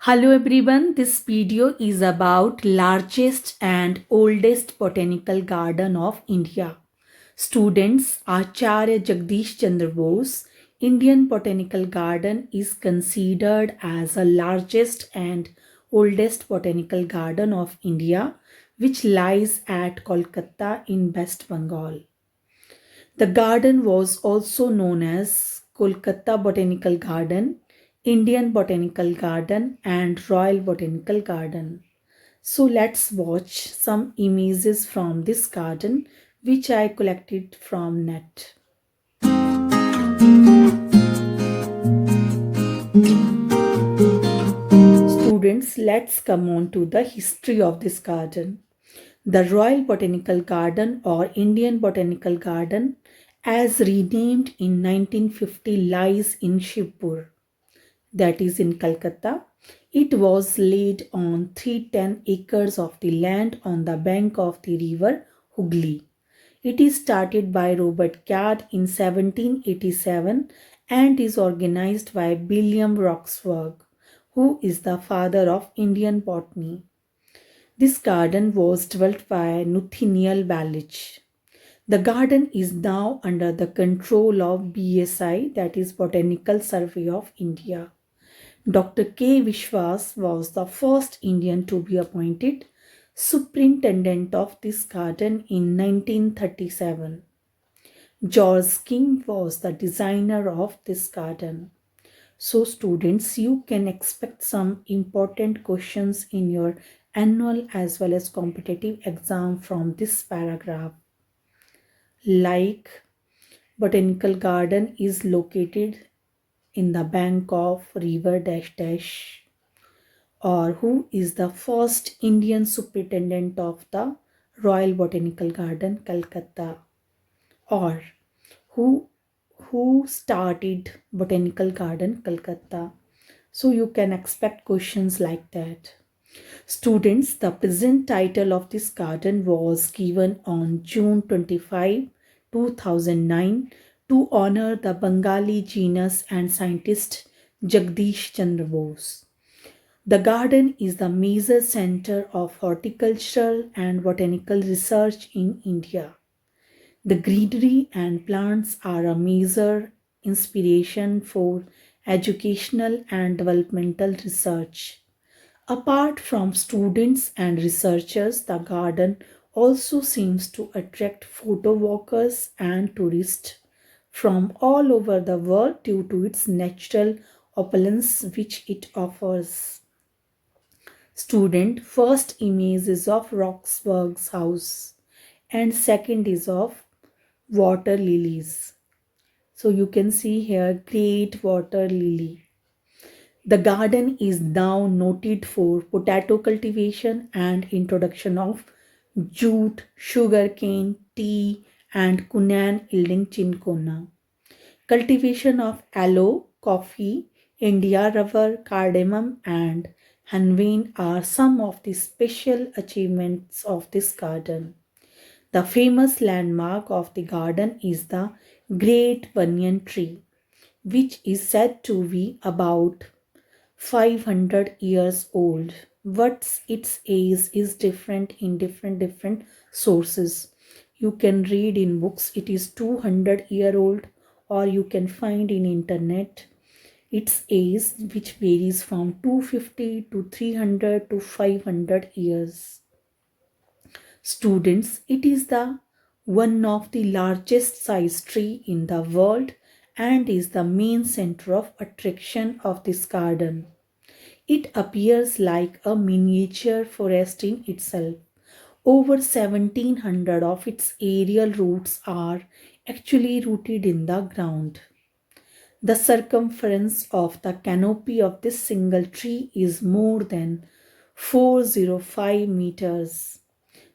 Hello everyone, this video is about largest and oldest botanical garden of India. Students, Acharya Jagdish Chandra Bose Indian Botanical Garden is considered as the largest and oldest botanical garden of India, which lies at Kolkata in West Bengal. The garden was also known as Kolkata Botanical Garden, Indian Botanical Garden, and Royal Botanical Garden. So let's watch some images from this garden which I collected from net. Students, let's come on to the history of this garden. The Royal Botanical Garden or Indian Botanical Garden, as renamed in 1950, lies in Shivpur, that is in Calcutta. It was laid on 310 acres of the land on the bank of the river Hooghly. It is started by Robert Card in 1787 and is organized by William Roxburgh, who is the father of Indian botany. This garden was developed by Nathaniel Ballich. The garden is now under the control of BSI, that is Botanical Survey of India. Dr. K. Vishwas was the first Indian to be appointed superintendent of this garden in 1937. George King was the designer of this garden. So students, you can expect some important questions in your annual as well as competitive exam from this paragraph. Like, botanical garden is located in the bank of river dash dash, or who is the first Indian superintendent of the Royal Botanical Garden, Calcutta, or who started Botanical Garden, Calcutta. So you can expect questions like that. Students, the present title of this garden was given on June 25, 2009 to honor the Bengali genius and scientist Jagdish Chandra Bose. The garden is the major center of horticultural and botanical research in India. The greenery and plants are a major inspiration for educational and developmental research. Apart from students and researchers, the garden also seems to attract photo walkers and tourists from all over the world due to its natural opulence which it offers. Student, first image is of Roxburgh's house and second is of water lilies. So you can see here great water lily. The garden is now noted for potato cultivation and introduction of jute, sugarcane, tea, and Kunan yielding chincona. Cultivation of aloe, coffee, India rubber, cardamom, and henbane are some of the special achievements of this garden. The famous landmark of the garden is the Great Banyan Tree, which is said to be about 500 years old. What's its age is different in different sources. You can read in books it is 200-year old, or you can find in internet its age which varies from 250 to 300 to 500 years. Students, it is the one of the largest size tree in the world and is the main center of attraction of this garden. It appears like a miniature forest in itself. Over 1700 of its aerial roots are actually rooted in the ground. The circumference of the canopy of this single tree is more than 405 meters.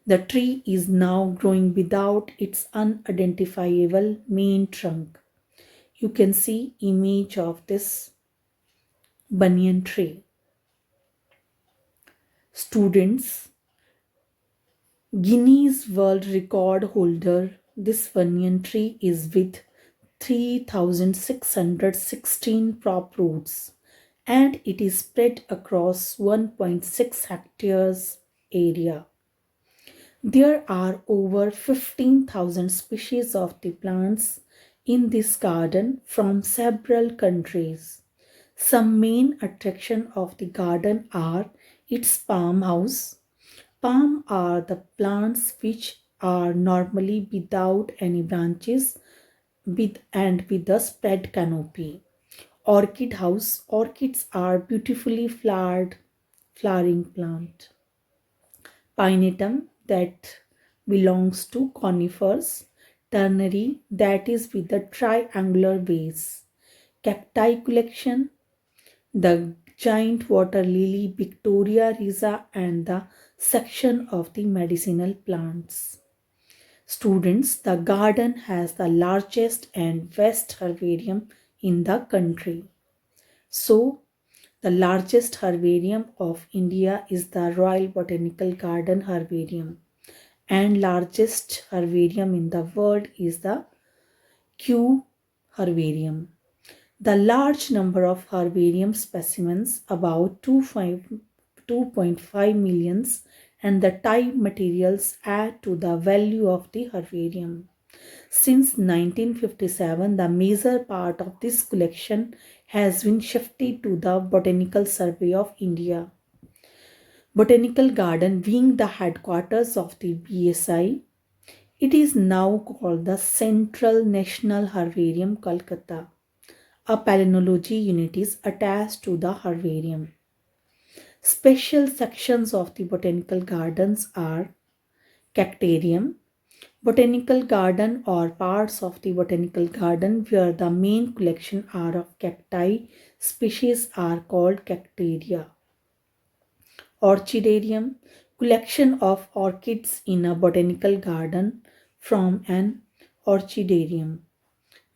The tree is now growing without its unidentifiable main trunk. You can see image of this banyan tree. Students, Guinness World Record holder, this banyan tree is with 3,616 prop roots and it is spread across 1.6 hectares area. There are over 15,000 species of the plants in this garden from several countries. Some main attraction of the garden are its palm house. Palm are the plants which are normally without any branches with a spread canopy. Orchid house. Orchids are beautifully flowering plant. Pinetum that belongs to conifers. Ternary that is with a triangular base. Cacti collection, the giant water lily Victoria risa and the section of the medicinal plants. Students, the garden has the largest and best herbarium in the country. So, the largest herbarium of India is the Royal Botanical Garden Herbarium, and largest herbarium in the world is the Kew Herbarium. The large number of herbarium specimens, about 2.5 millions, and the type materials add to the value of the herbarium. Since 1957, the major part of this collection has been shifted to the Botanical Survey of India. Botanical Garden being the headquarters of the BSI, it is now called the Central National Herbarium, Kolkata. A palynology unit is attached to the herbarium. Special sections of the botanical gardens are cactarium, botanical garden or parts of the botanical garden where the main collection are of cacti species are called cactaria. Orchidarium, collection of orchids in a botanical garden from an orchidarium.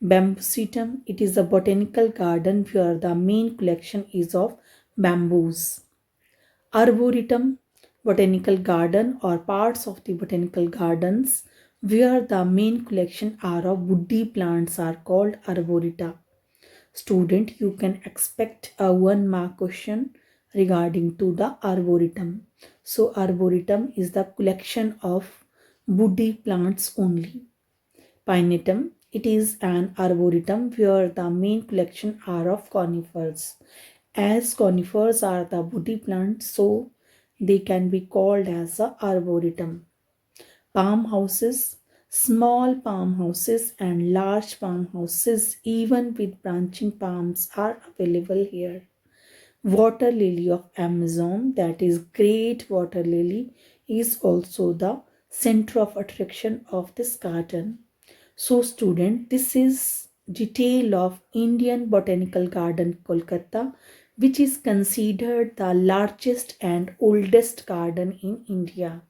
Bambusetum, it is a botanical garden where the main collection is of bamboos. Arboretum, botanical garden or parts of the botanical gardens where the main collection are of woody plants are called arboreta. Student, you can expect a 1 mark question regarding to the arboretum. So arboretum is the collection of woody plants only. Pinetum, it is an arboretum where the main collection are of conifers. As conifers are the woody plants, so they can be called as a arboretum. Palm houses, small palm houses and large palm houses, even with branching palms, are available here. Water lily of Amazon, that is great water lily, is also the center of attraction of this garden. So student, this is detail of Indian Botanical Garden Kolkata, which is considered the largest and oldest garden in India.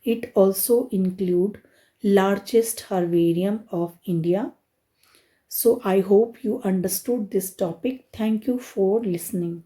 It also include largest herbarium of India. So I hope you understood this topic. Thank you for listening.